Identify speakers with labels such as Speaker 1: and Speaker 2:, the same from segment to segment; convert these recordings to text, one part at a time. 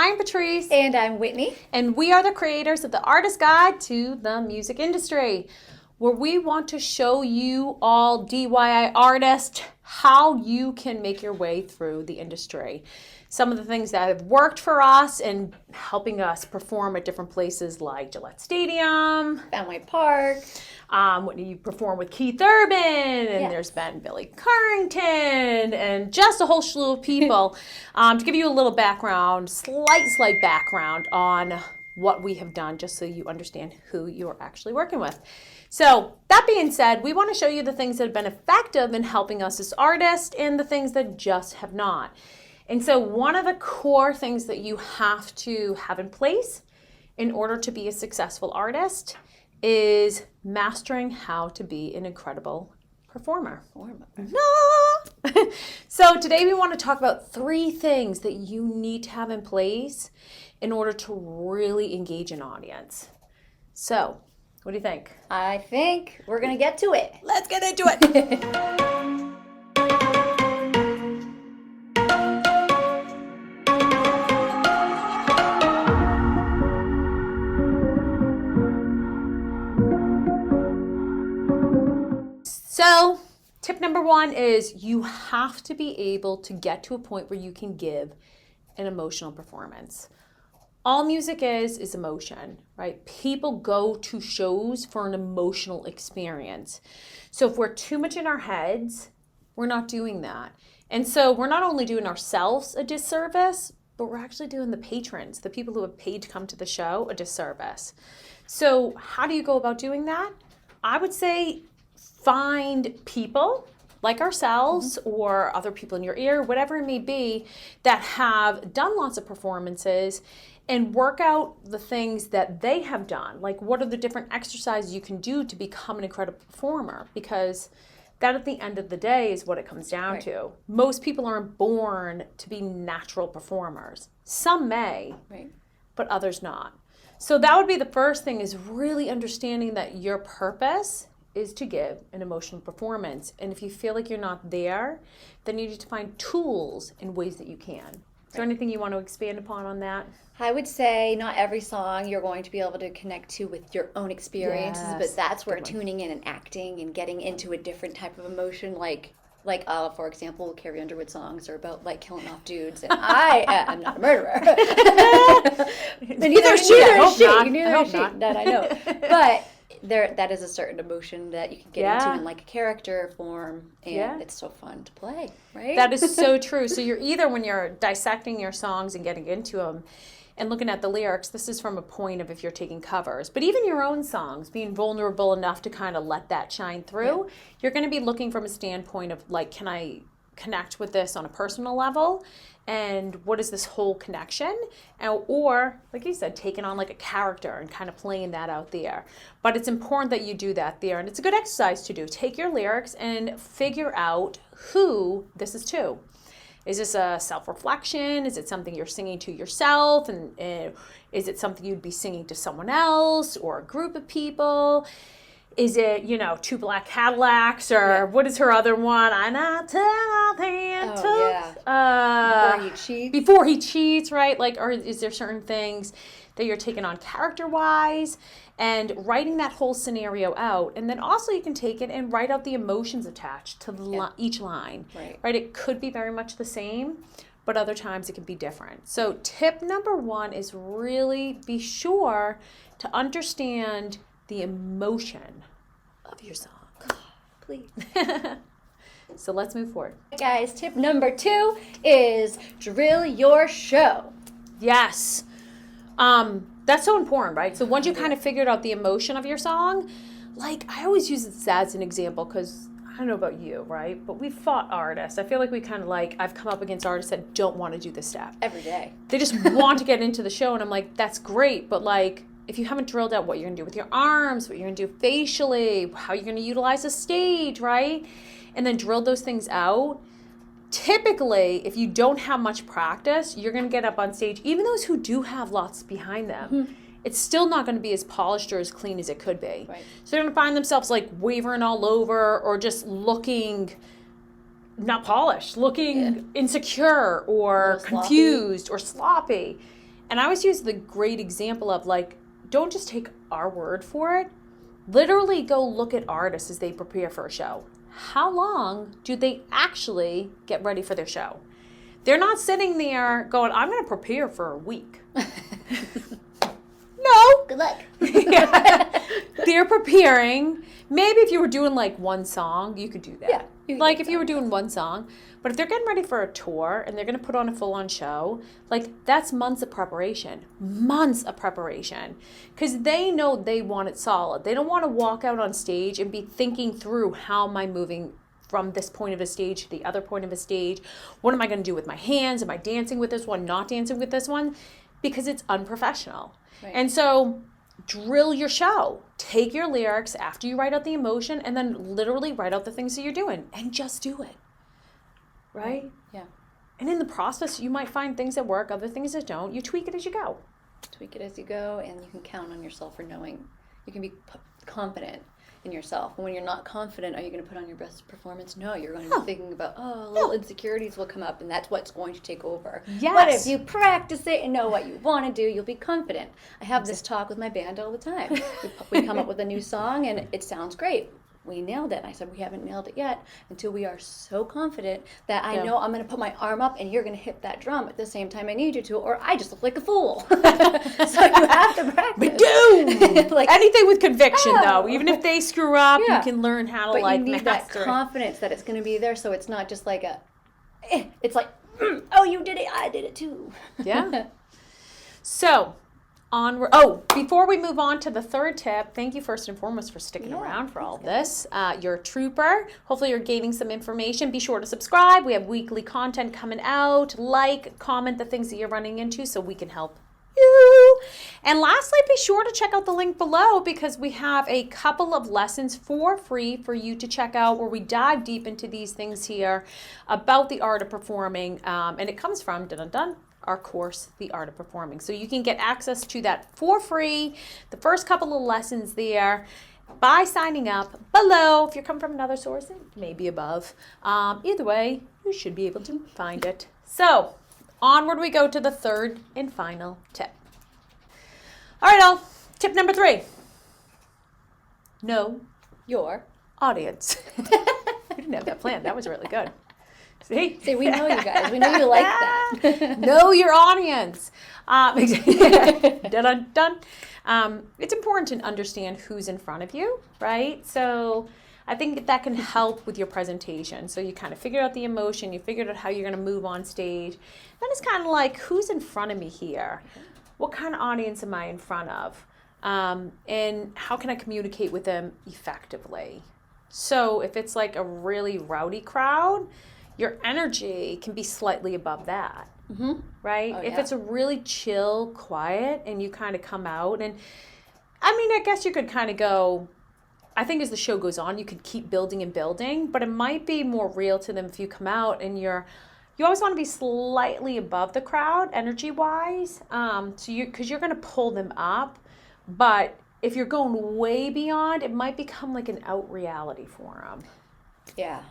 Speaker 1: I'm Patrice.
Speaker 2: And I'm Whitney.
Speaker 1: And we are the creators of the Artist Guide to the Music Industry, where we want to show you all DIY artists how you can make your way through the industry. Some of the things that have worked for us and helping us perform at different places like Gillette Stadium,
Speaker 2: Fenway Park.
Speaker 1: When you perform with Keith Urban, and there's been Billy Currington, and just a whole slew of people. To give you a little background, slight background on what we have done, just so you understand who you're actually working with. So that being said, we want to show you the things that have been effective in helping us as artists and the things that just have not. And so one of the core things that you have to have in place in order to be a successful artist is mastering how to be an incredible performer. No. So today we want to talk about 3 things that you need to have in place in order to really engage an audience. So, what do you think?
Speaker 2: I think we're going to get to it.
Speaker 1: Let's get into it. So, tip number 1 is you have to be able to get to a point where you can give an emotional performance. All music is emotion, right? People go to shows for an emotional experience. So if we're too much in our heads, we're not doing that. And so we're not only doing ourselves a disservice, but we're actually doing the patrons, the people who have paid to come to the show, a disservice. So how do you go about doing that? I would say find people like ourselves or other people in your ear, whatever it may be, that have done lots of performances and work out the things that they have done. Like, what are the different exercises you can do to become an incredible performer? Because that at the end of the day is what it comes down to. Most people aren't born to be natural performers. Some may, but others not. So that would be the first thing, is really understanding that your purpose is to give an emotional performance. And if you feel like you're not there, then you need to find tools and ways that you can. Is there anything you want to expand upon on that?
Speaker 2: I would say not every song you're going to be able to connect to with your own experiences, but that's where tuning in and acting and getting into a different type of emotion, like for example, Carrie Underwood songs are about like killing off dudes, and I am not a murderer. Neither is she. That I know. But that is a certain emotion that you can get into in like a character form, and it's so fun to play, right?
Speaker 1: That is so true. So you're either, when you're dissecting your songs and getting into them and looking at the lyrics, this is from a point of if you're taking covers, but even your own songs, being vulnerable enough to kind of let that shine through, you're going to be looking from a standpoint of like, can I connect with this on a personal level? And what is this whole connection? Or, like you said, taking on like a character and kind of playing that out there. But it's important that you do that there. And it's a good exercise to do. Take your lyrics and figure out who this is to. Is this a self-reflection? Is it something you're singing to yourself? And is it something you'd be singing to someone else or a group of people? Is it, 2 black Cadillacs, or what is her other one?
Speaker 2: Before he cheats.
Speaker 1: Before he cheats, right? Like, or is there certain things that you're taking on character-wise and writing that whole scenario out? And then also you can take it and write out the emotions attached to each line, right? It could be very much the same, but other times it can be different. So tip number 1 is really be sure to understand the emotion of your song.
Speaker 2: Please.
Speaker 1: So let's move forward.
Speaker 2: Guys, tip number 2 is drill your show.
Speaker 1: Yes. That's so important, right? So once you kind of figured out the emotion of your song, like I always use this as an example because I don't know about you, right? But we've fought artists. I feel like we kind of I've come up against artists that don't want to do this step.
Speaker 2: Every day.
Speaker 1: They just want to get into the show, and I'm like, that's great, but like, if you haven't drilled out what you're going to do with your arms, what you're going to do facially, how you're going to utilize the stage, right? And then drill those things out. Typically, if you don't have much practice, you're going to get up on stage. Even those who do have lots behind them, it's still not going to be as polished or as clean as it could be.
Speaker 2: Right.
Speaker 1: So they're going to find themselves like wavering all over or just looking not polished, looking insecure or confused or sloppy. And I always use the great example of like, don't just take our word for it. Literally go look at artists as they prepare for a show. How long do they actually get ready for their show? They're not sitting there going, I'm going to prepare for a week. No.
Speaker 2: Good luck.
Speaker 1: Yeah. They're preparing. Maybe if you were doing like one song, you could do that.
Speaker 2: Yeah,
Speaker 1: like if you were doing one song. But if they're getting ready for a tour and they're going to put on a full-on show, like that's months of preparation. Months of preparation. Because they know they want it solid. They don't want to walk out on stage and be thinking through, how am I moving from this point of a stage to the other point of a stage? What am I going to do with my hands? Am I dancing with this one, not dancing with this one? Because it's unprofessional. Right. And so drill your show. Take your lyrics after you write out the emotion and then literally write out the things that you're doing and just do it. Right?
Speaker 2: Yeah.
Speaker 1: And in the process, you might find things that work, other things that don't. You tweak it as you go.
Speaker 2: Tweak it as you go, and you can count on yourself for knowing. You can be confident in yourself. And when you're not confident, are you going to put on your best performance? No, you're going to be thinking about, little insecurities will come up, and that's what's going to take over.
Speaker 1: Yes.
Speaker 2: But if you practice it and know what you want to do, you'll be confident. I have this talk with my band all the time. We come up with a new song, and it sounds great. We nailed it. And I said, we haven't nailed it yet until we are so confident that I know I'm going to put my arm up and you're going to hit that drum at the same time I need you to, or I just look like a fool. So you have to practice.
Speaker 1: We do! Like, anything with conviction, though. Even if they screw up, you can learn how to,
Speaker 2: but
Speaker 1: like,
Speaker 2: you need
Speaker 1: master
Speaker 2: that confidence that it's going to be there, so it's not just like it's like, oh, you did it, I did it too. Yeah.
Speaker 1: So, onward. Before we move on to the third tip, thank you first and foremost for sticking around for all this. You're a trooper. Hopefully you're gaining some information. Be sure to subscribe. We have weekly content coming out. Like, comment the things that you're running into so we can help you. And lastly, be sure to check out the link below because we have a couple of lessons for free for you to check out where we dive deep into these things here about the art of performing. And it comes from, our course, The Art of Performing. So you can get access to that for free, the first couple of lessons there, by signing up below. If you're coming from another source, it may be above. Either way, you should be able to find it. So, onward we go to the third and final tip. All right, all. Tip number 3. Know your audience. I didn't have that planned. That was really good. See,
Speaker 2: we know you guys. We know you like that.
Speaker 1: Know your audience. Dun, dun. It's important to understand who's in front of you, right? So I think that can help with your presentation. So you kind of figured out the emotion, you figured out how you're going to move on stage. Then it's kind of like, who's in front of me here? What kind of audience am I in front of? And how can I communicate with them effectively? So if it's like a really rowdy crowd, your energy can be slightly above that, right? If it's a really chill, quiet, and you kind of come out, and I mean, I guess you could kind of go, I think as the show goes on, you could keep building and building, but it might be more real to them if you come out and you always want to be slightly above the crowd, energy-wise, because you're going to pull them up, but if you're going way beyond, it might become like an out reality for them.
Speaker 2: Yeah.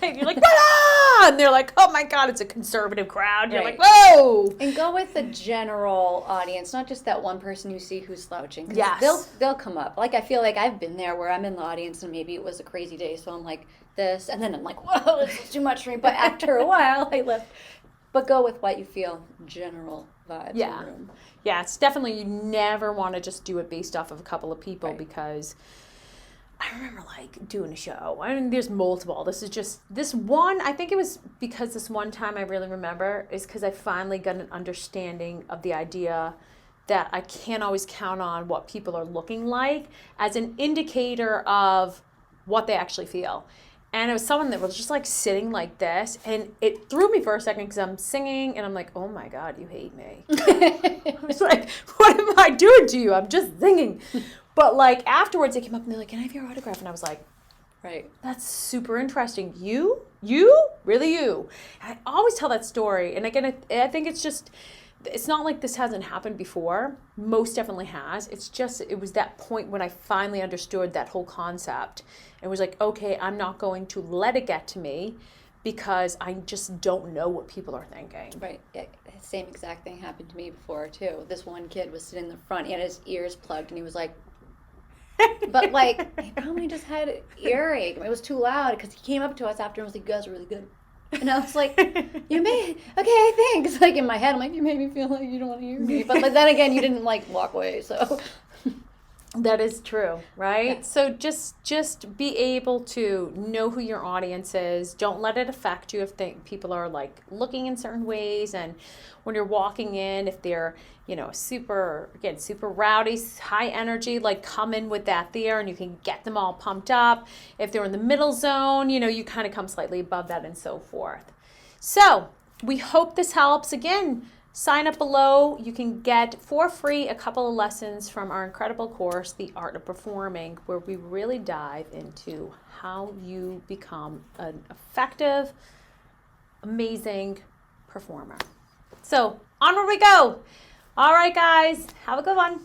Speaker 1: You're like, ah! And they're like, oh my God, it's a conservative crowd. You're like, whoa!
Speaker 2: And go with the general audience, not just that one person you see who's slouching.
Speaker 1: Yes.
Speaker 2: They'll come up. Like, I feel like I've been there where I'm in the audience and maybe it was a crazy day, so I'm like this, and then I'm like, whoa, this is too much for me. But after a while, I left. But go with what you feel, general vibes in the room.
Speaker 1: Yeah, it's definitely, you never want to just do it based off of a couple of people because I remember like doing a show. I mean, there's multiple. This is just this one. I think it was because this one time I really remember is because I finally got an understanding of the idea that I can't always count on what people are looking like as an indicator of what they actually feel. And it was someone that was just like sitting like this, and it threw me for a second because I'm singing, and I'm like, oh my God, you hate me. I was like, what am I doing to you? I'm just singing. But like afterwards, they came up and they're like, can I have your autograph? And I was like,
Speaker 2: right,
Speaker 1: that's super interesting. You? Really you? And I always tell that story. And again, I think it's just, it's not like this hasn't happened before. Most definitely has. It's just, it was that point when I finally understood that whole concept. It was like, okay, I'm not going to let it get to me because I just don't know what people are thinking.
Speaker 2: Right. Yeah, same exact thing happened to me before too. This one kid was sitting in the front. He had his ears plugged, and he was like, but like he probably just had an earache. It was too loud because he came up to us after and was like, "You guys are really good." And I was like, "You made okay, thanks." Like in my head, I'm like, "You made me feel like you don't want to hear me," but like then again, you didn't like walk away, so.
Speaker 1: That is true, right?
Speaker 2: Yeah.
Speaker 1: So just be able to know who your audience is. Don't let it affect you if people are like looking in certain ways, and when you're walking in, if they're, you know, super rowdy, high energy, like come in with that there and you can get them all pumped up. If they're in the middle zone, you know, you kind of come slightly above that and so forth. So we hope this helps. Again, sign up below. You can get for free a couple of lessons from our incredible course, The Art of Performing, where we really dive into how you become an effective, amazing performer. So onward we go. All right, guys, have a good one.